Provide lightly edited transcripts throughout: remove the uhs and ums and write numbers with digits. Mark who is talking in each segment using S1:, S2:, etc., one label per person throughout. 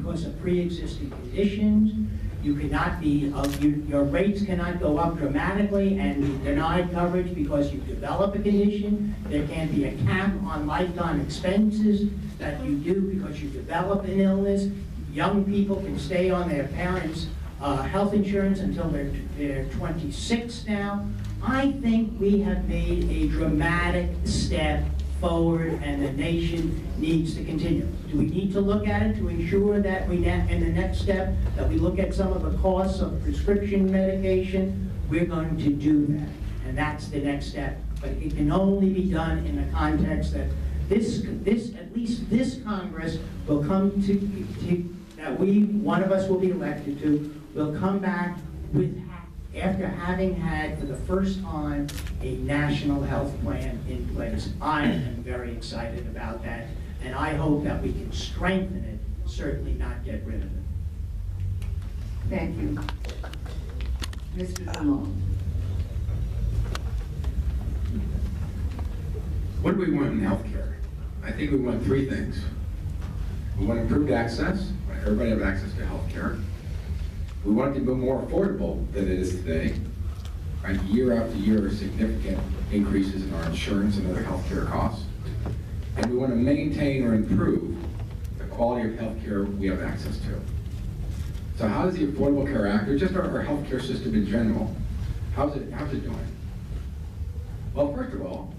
S1: because of pre-existing conditions. You cannot be, your rates cannot go up dramatically and be denied coverage because you develop a condition. There can be a cap on lifetime expenses that you do because you develop an illness. Young people can stay on their parents' health insurance until they're 26 now. I think we have made a dramatic step forward, and the nation needs to continue. Do we need to look at it to ensure that we, in the next step, that we look at some of the costs of prescription medication? We're going to do that, and that's the next step. But it can only be done in the context that at least this Congress will come to that one of us will be elected to, will come back with, after having had for the first time a national health plan in place. I am very excited about that, and I hope that we can strengthen it, certainly not get rid of it.
S2: Thank you. Mr. DeLong.
S3: What do we want in healthcare? I think we want three things. We want improved access. We want everybody to have access to healthcare. We want it to be more affordable than it is today. Right? Year after year, significant increases in our insurance and other healthcare costs. And we want to maintain or improve the quality of healthcare we have access to. So how does the Affordable Care Act, or just our healthcare system in general, how's it doing? Well, first of all,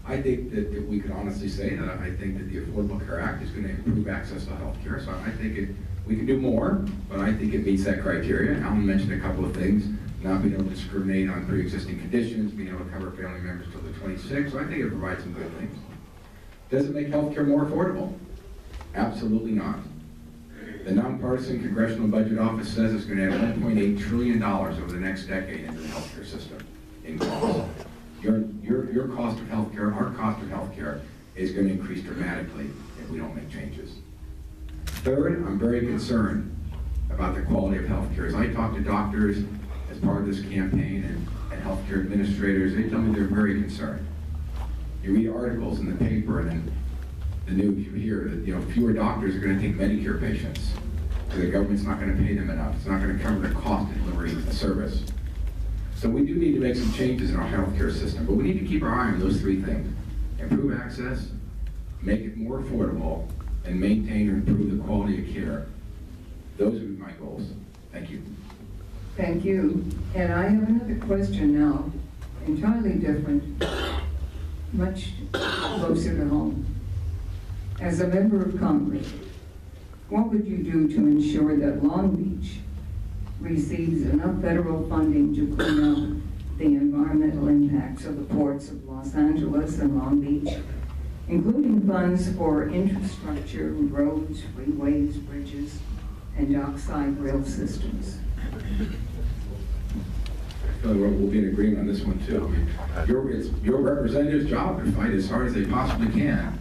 S3: I think that we can honestly say that I think that the Affordable Care Act is going to improve access to health care. So I think we can do more, but I think it meets that criteria. Alan mentioned a couple of things, not being able to discriminate on pre-existing conditions, being able to cover family members till they're 26. So I think it provides some good things. Does it make health care more affordable? Absolutely not. The nonpartisan Congressional Budget Office says it's going to add $1.8 trillion over the next decade into the healthcare system in cost. Your cost of healthcare, our cost of healthcare, is going to increase dramatically if we don't make changes. Third, I'm very concerned about the quality of healthcare. As I talk to doctors as part of this campaign and healthcare administrators, they tell me they're very concerned. You read articles in the paper and in the news, you hear that fewer doctors are going to take Medicare patients because the government's not going to pay them enough. It's not going to cover the cost of delivering the service. So we do need to make some changes in our healthcare system, but we need to keep our eye on those three things. Improve access, make it more affordable, and maintain or improve the quality of care. Those are my goals. Thank you.
S2: Thank you. And I have another question now, entirely different, much closer to home. As a member of Congress, what would you do to ensure that Long Beach receives enough federal funding to clean up the environmental impacts of the ports of Los Angeles and Long Beach, including funds for infrastructure, roads, freeways, bridges, and dockside rail systems?
S3: I feel like we'll be in agreement on this one too. I mean, it's your representative's job to fight as hard as they possibly can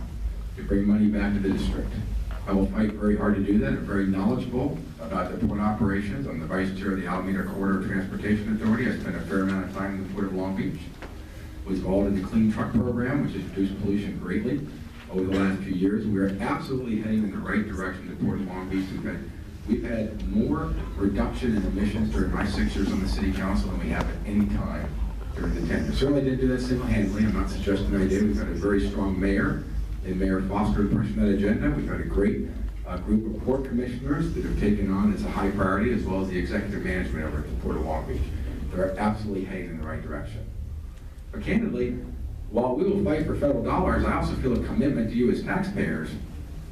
S3: to bring money back to the district. I will fight very hard to do that. I'm very knowledgeable about the port operations. I'm the vice chair of the Alameda Corridor Transportation Authority. I spent a fair amount of time in the Port of Long Beach. Was involved in the Clean Truck Program, which has reduced pollution greatly over the last few years. We are absolutely heading in the right direction at the Port of Long Beach. We've had more reduction in emissions during my 6 years on the City Council than we have at any time during the tenure. Certainly didn't do that single-handedly. I'm not suggesting I did. We've got a very strong mayor, and Mayor Foster pushing that agenda. We've got a great group of port commissioners that have taken on as a high priority, as well as the executive management over at the Port of Long Beach. They're absolutely heading in the right direction. But candidly, while we will fight for federal dollars, I also feel a commitment to you as taxpayers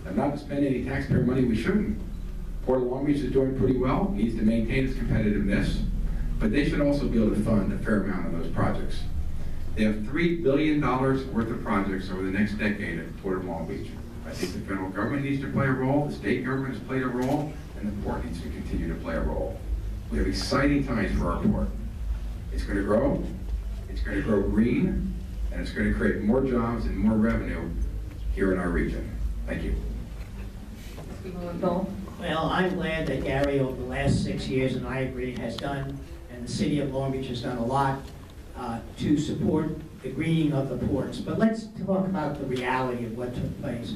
S3: and not to spend any taxpayer money we shouldn't. Port of Long Beach is doing pretty well, needs to maintain its competitiveness, but they should also be able to fund a fair amount of those projects. They have $3 billion worth of projects over the next decade at the Port of Long Beach. I think the federal government needs to play a role, the state government has played a role, and the port needs to continue to play a role. We have exciting times for our port. It's going to grow, it's going to grow green, and it's going to create more jobs and more revenue here in our region. Thank you.
S1: Well, I'm glad that Gary, over the last 6 years, and I agree, has done, and the city of Long Beach has done a lot to support the greening of the ports. But let's talk about the reality of what took place.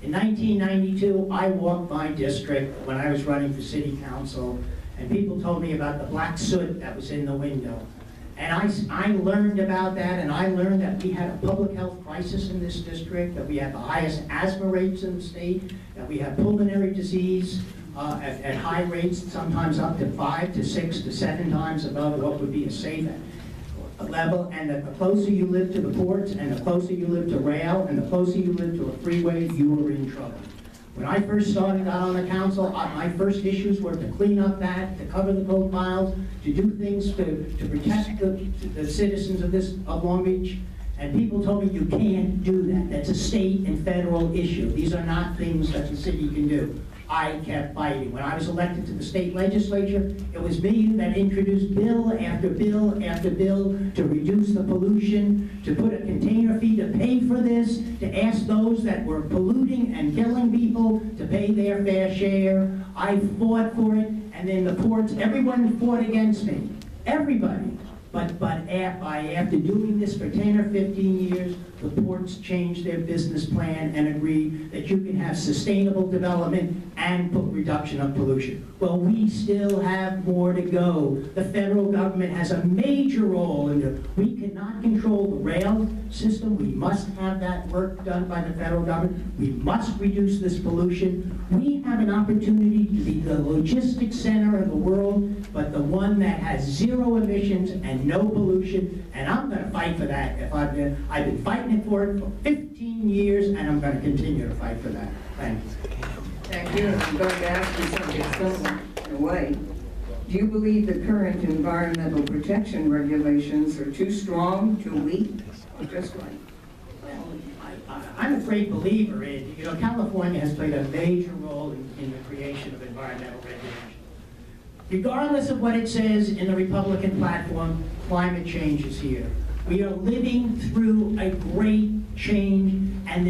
S1: In 1992, I walked my district when I was running for city council, and people told me about the black soot that was in the window. And I learned about that, and I learned that we had a public health crisis in this district, that we had the highest asthma rates in the state, that we have pulmonary disease at high rates, sometimes up to 5 to 6 to 7 times above what would be a safe level, and that the closer you live to the ports, and the closer you live to rail, and the closer you live to a freeway, you were in trouble. When I first got on the council, my first issues were to clean up that, to cover the coal piles, to do things to protect the citizens of Long Beach. And people told me, you can't do that. That's a state and federal issue. These are not things that the city can do. I kept fighting. When I was elected to the state legislature, it was me that introduced bill after bill after bill to reduce the pollution, to put a container fee to pay for this, to ask those that were polluting and killing people to pay their fair share. I fought for it, and then the ports, everyone fought against me. Everybody. But after doing this for 10 or 15 years, the ports changed their business plan and agreed that you can have sustainable development and put reduction of pollution. Well, we still have more to go. The federal government has a major role in it. We cannot control the rail system. We must have that work done by the federal government. We must reduce this pollution. We have an opportunity to be the logistics center of the world, but the one that has zero emissions and no pollution, and I'm going to fight for that. I've been fighting for it for 15 years, and I'm going to continue to fight for that. Thanks.
S2: Thank you. I'm going to ask you something similar in a way. Do you believe the current environmental protection regulations are too strong, too weak, or just right?
S1: I'm a great believer in, California has played a major role in the creation of environmental regulation. Regardless of what it says in the Republican platform, climate change is here. We are living through a great change, and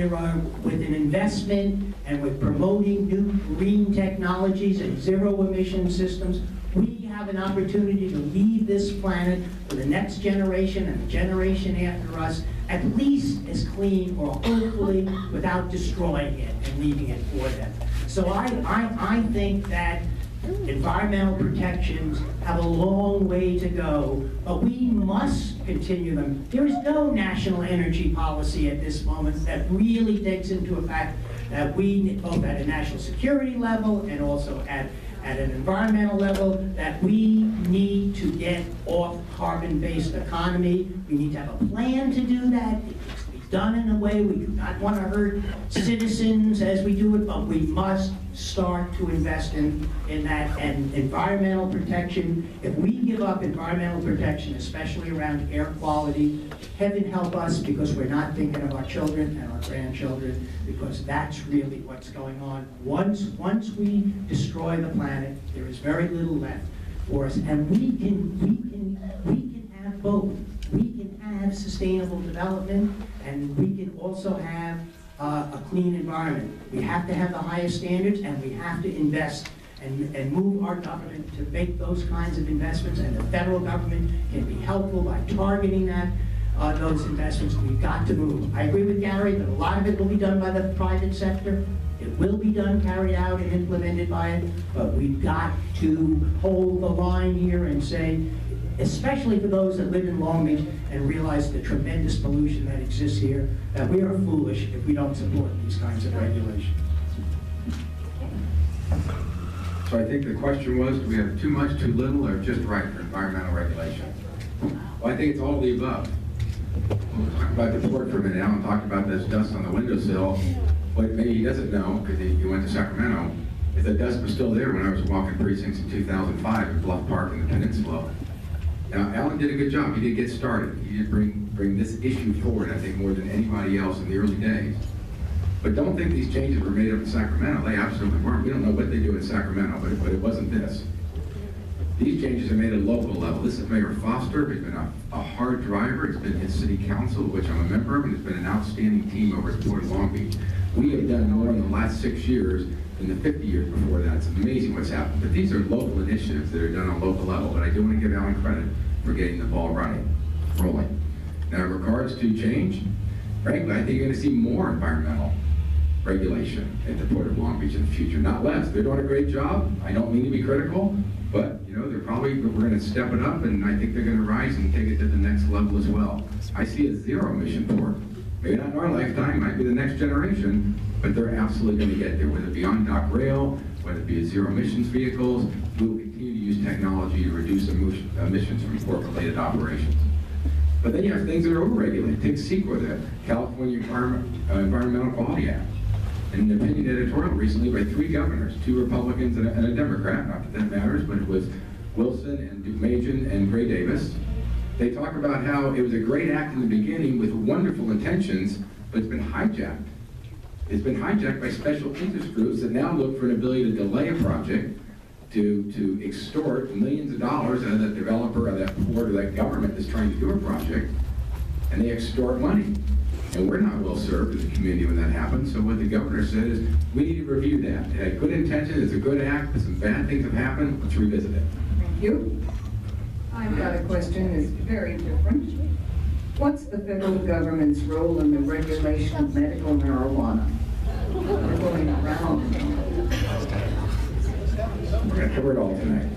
S1: with an investment and with promoting new green technologies and zero emission systems, we have an opportunity to leave this planet for the next generation and the generation after us at least as clean, or hopefully without destroying it and leaving it for them. So I think that environmental protections have a long way to go, but we must continue them. There is no national energy policy at this moment that really takes into effect that we, both at a national security level and also at an environmental level, that we need to get off carbon-based economy. We need to have a plan to do that. It needs to be done in a way we do not want to hurt citizens as we do it, but we must start to invest in that. And environmental protection, if we give up environmental protection, especially around air quality, heaven help us, because we're not thinking of our children and our grandchildren, because that's really what's going on. Once we destroy the planet, there is very little left for us, and we can have both. We can have sustainable development, and we can also have a clean environment. We have to have the highest standards, and we have to invest and move our government to make those kinds of investments, and the federal government can be helpful by targeting those investments. We've got to move. I agree with Gary that a lot of it will be done by the private sector. It will be done, carried out, and implemented by it, but we've got to hold the line here and say, especially for those that live in Long Beach and realize the tremendous pollution that exists here, that we are foolish if we don't support these kinds of regulations.
S3: So I think the question was, do we have too much, too little, or just right for environmental regulation? Well, I think it's all of the above. We'll talk about the port for a minute. Alan talked about this dust on the windowsill. What maybe he doesn't know, because he went to Sacramento, is that dust was still there when I was walking precincts in 2005 at Bluff Park in the Peninsula. Now, Alan did a good job. He did get started. He did bring this issue forward, I think, more than anybody else in the early days. But don't think these changes were made up in Sacramento. They absolutely weren't. We don't know what they do in Sacramento, but it wasn't this. These changes are made at a local level. This is Mayor Foster, who's been a hard driver. It's been his city council, which I'm a member of, and it's been an outstanding team over at Port of Long Beach. We have done more in the last 6 years than the 50 years before that. It's amazing what's happened. But these are local initiatives that are done on local level. But I do want to give Alan credit for getting the ball rolling. Now, in regards to change, frankly, I think you're going to see more environmental regulation at the Port of Long Beach in the future, not less. They're doing a great job. I don't mean to be critical, but you know, we're going to step it up, and I think they're going to rise and take it to the next level as well. I see a zero-emission port. Maybe not in our lifetime, might be the next generation, but they're absolutely going to get there, whether it be on-dock rail, whether it be zero-emissions vehicles. We will continue to use technology to reduce emissions from port-related operations. But then you have things that are over-regulated. Take CEQA, the California Environmental Quality Act. In an opinion editorial recently by 3 governors, 2 Republicans and a Democrat, not that that matters, but it was Wilson and Duke-Majan and Gray Davis. They talk about how it was a great act in the beginning with wonderful intentions, but it's been hijacked. It's been hijacked by special interest groups that now look for an ability to delay a project, to extort millions of dollars out of that developer or that port or that government that's trying to do a project, and they extort money. And we're not well served as a community when that happens. So what the governor said is, we need to review that. It had good intention, it's a good act, but some bad things have happened, let's revisit it.
S2: Thank you. I've got a question that's very different. What's the federal government's role in the regulation of medical marijuana? We're going around.
S3: We're going to cover it all tonight.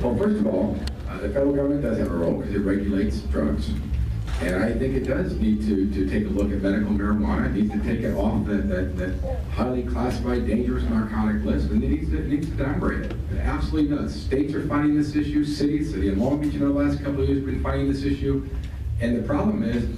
S3: Well, first of all, the federal government does have a role because it regulates drugs. And I think it does need to take a look at medical marijuana. It needs to take it off that highly classified, dangerous narcotic list, and it needs to downgrade it. It absolutely does. States are fighting this issue. City of Long Beach in the last couple of years have been fighting this issue. And the problem is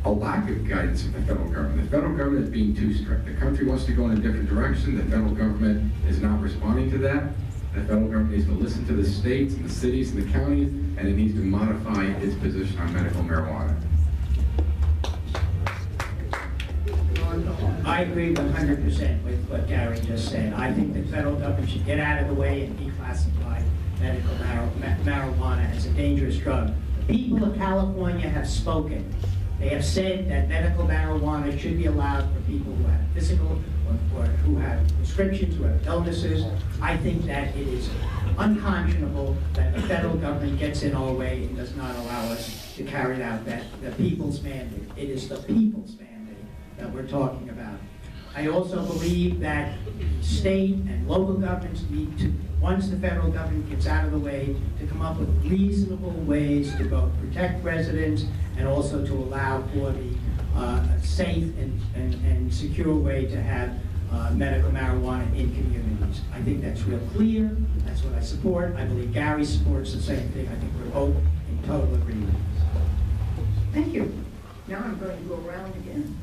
S3: a lack of guidance from the federal government. The federal government is being too strict. The country wants to go in a different direction. The federal government is not responding to that. The federal government needs to listen to the states and the cities and the counties, and it needs to modify its position on medical marijuana.
S1: I agree 100% with what Gary just said. I think the federal government should get out of the way and declassify medical marijuana as a dangerous drug. The people of California have spoken. They have said that medical marijuana should be allowed for people who have physical or who have prescriptions, who have illnesses. I think that it is unconscionable that the federal government gets in our way and does not allow us to carry out the people's mandate. It is the people's mandate that we're talking about. I also believe that state and local governments need to, once the federal government gets out of the way, to come up with reasonable ways to both protect residents and also to allow for the safe and secure way to have medical marijuana in communities. I think that's real clear. That's what I support. I believe Gary supports the same thing. I think we're both in total agreement.
S2: Thank you. Now I'm going to go around again.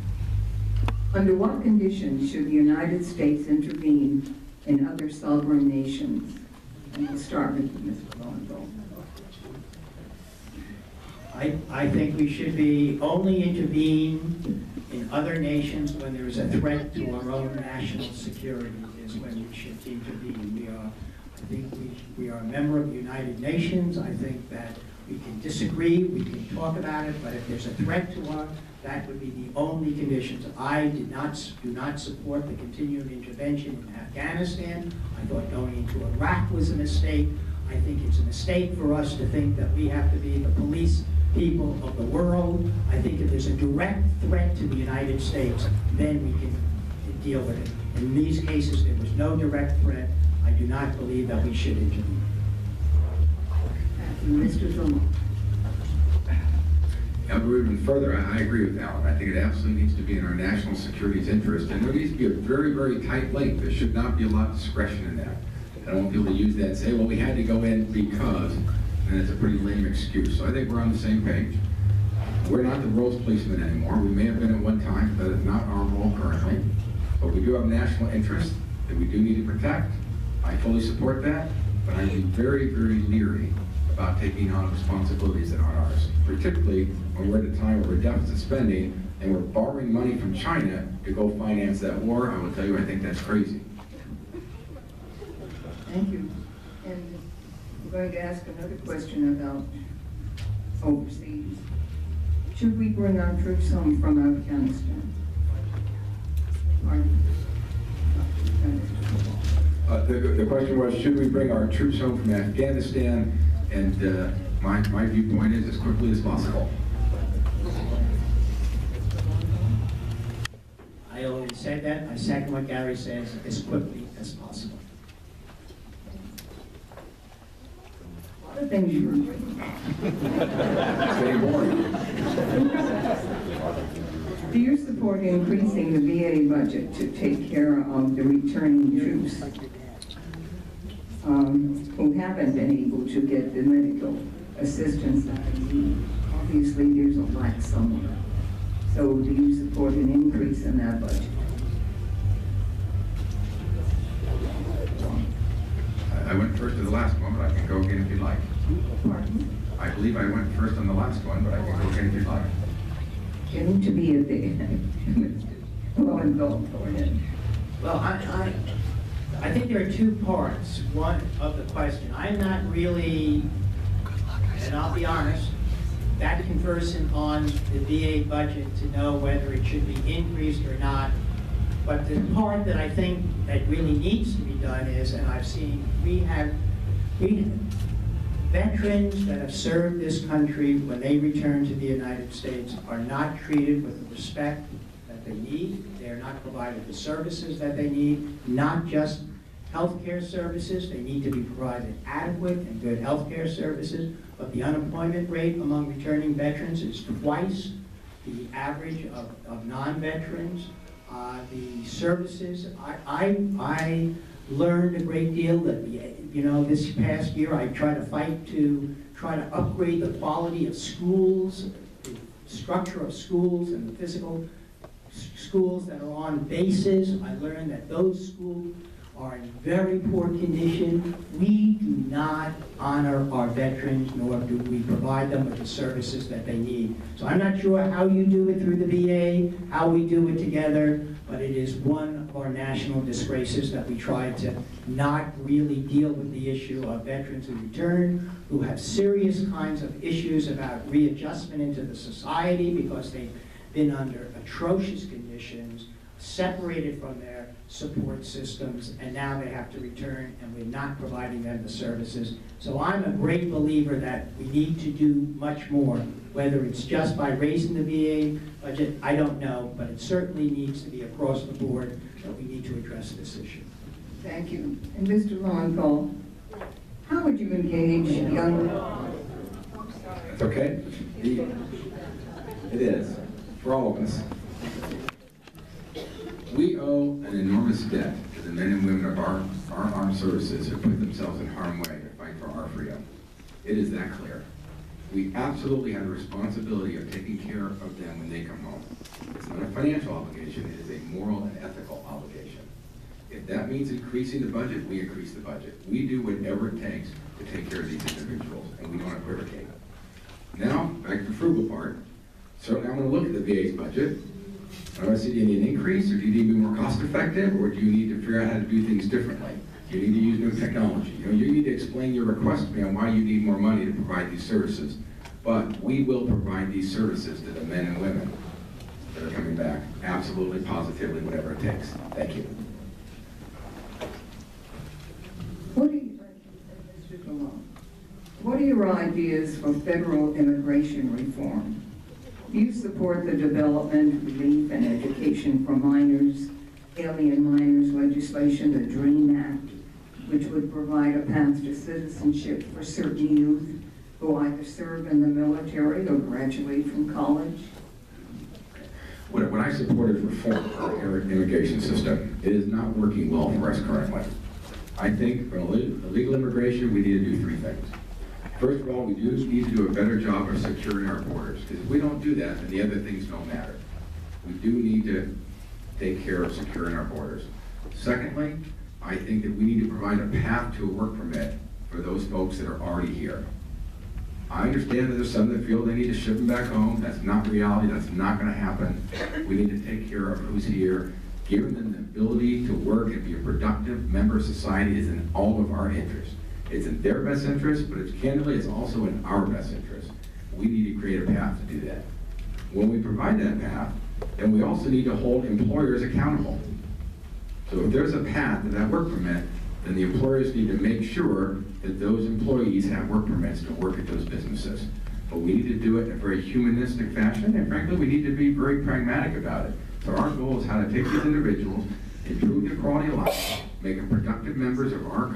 S2: Under what conditions should the United States intervene in other sovereign nations? And we'll start with Mr. Lowenthal.
S1: I think we should be only intervene in other nations when there is a threat to our own national security is when we should intervene. I think we are a member of the United Nations. I think that we can disagree, we can talk about it, but if there's a threat to us, that would be the only conditions. I do not support the continued intervention in Afghanistan. I thought going into Iraq was a mistake. I think it's a mistake for us to think that we have to be the police people of the world. I think if there's a direct threat to the United States, then we can deal with it. In these cases, there was no direct threat. I do not believe that we should intervene.
S2: Mr. DeLong.
S3: I'll go even further. I agree with Alan. I think it absolutely needs to be in our national security's interest, and there needs to be a very, very tight link. There should not be a lot of discretion in that. I don't want people to use that and say, well, we had to go in because, and it's a pretty lame excuse. So I think we're on the same page. We're not the world's policemen anymore. We may have been at one time, but it's not our role currently. But we do have national interests that we do need to protect. I fully support that, but I'd be very, very leery about taking on responsibilities that aren't ours, particularly when we're at a time where we're deficit spending and we're borrowing money from China to go finance that war. I will tell you, I think that's crazy.
S2: Thank you. And I'm going to ask another question about overseas. Should we bring our troops home from Afghanistan?
S3: The question was, should we bring our troops home from Afghanistan? And my viewpoint is as quickly as possible.
S1: I said that, I second what Gary says, as quickly as possible.
S2: A lot of things you were
S3: It's getting boring.
S2: Do you support increasing the VA budget to take care of the returning troops who haven't been able to get the medical assistance that they need? Obviously, there's a lack somewhere. So do you support an increase in that budget?
S3: I went first to the last one, but I can go again if you'd like.
S2: Pardon?
S3: I believe I went first on the last one, but I can go again if you'd like.
S2: Getting to be at the end. Well, and go ahead.
S1: Well, I think there are two parts, one of the question. I'm not really, and I'll be honest, that conversant on the VA budget to know whether it should be increased or not. But the part that I think that really needs to be done is, and I've seen, we have veterans that have served this country when they return to the United States are not treated with the respect that they need. They are not provided the services that they need, not just healthcare services. They need to be provided adequate and good healthcare services. But the unemployment rate among returning veterans is twice the average of non-veterans. The services, I learned a great deal that, this past year I tried to fight to try to upgrade the quality of schools, the structure of schools and the physical schools that are on bases. I learned that those schools are in very poor condition. We do not honor our veterans, nor do we provide them with the services that they need. So I'm not sure how you do it through the VA, how we do it together, but it is one of our national disgraces that we try to not really deal with the issue of veterans who return, who have serious kinds of issues about readjustment into the society because they've been under atrocious conditions, separated from their support systems, and now they have to return, and we're not providing them the services. So I'm a great believer that we need to do much more, whether it's just by raising the VA budget, I don't know, but it certainly needs to be across the board that we need to address this issue.
S2: Thank you. And Mr. Lowenthal, how would you engage young...
S3: That's okay. It is, for all of us. We owe an enormous debt to the men and women of our armed services who put themselves in harm's way to fight for our freedom. It is that clear. We absolutely have a responsibility of taking care of them when they come home. It's not a financial obligation, it is a moral and ethical obligation. If that means increasing the budget, we increase the budget. We do whatever it takes to take care of these individuals, and we don't equivocate. Now, back to the frugal part. Certainly I'm going to look at the VA's budget. I want to see, do you need an increase, or do you need to be more cost effective, or do you need to figure out how to do things differently? Do you need to use new technology? You need to explain your request to me on why you need more money to provide these services. But we will provide these services to the men and women that are coming back, absolutely, positively, whatever it takes. Thank you.
S2: What are your ideas for federal immigration reform? Do you support the development, relief, and education for minors, alien minors legislation, the DREAM Act, which would provide a path to citizenship for certain youth who either serve in the military or graduate from college?
S3: What I support is reform of our immigration system. It is not working well for us currently. I think for illegal immigration, we need to do three things. First of all, we do need to do a better job of securing our borders, because if we don't do that, then the other things don't matter. We do need to take care of securing our borders. Secondly, I think that we need to provide a path to a work permit for those folks that are already here. I understand that there's some that feel they need to ship them back home. That's not reality. That's not going to happen. We need to take care of who's here. Giving them the ability to work and be a productive member of society is in all of our interests. It's in their best interest, but it's also in our best interest. We need to create a path to do that. When we provide that path, then we also need to hold employers accountable. So if there's a path to that work permit, then the employers need to make sure that those employees have work permits to work at those businesses. But we need to do it in a very humanistic fashion, and frankly, we need to be very pragmatic about it. So our goal is how to take these individuals, improve their quality of life, make them productive members of our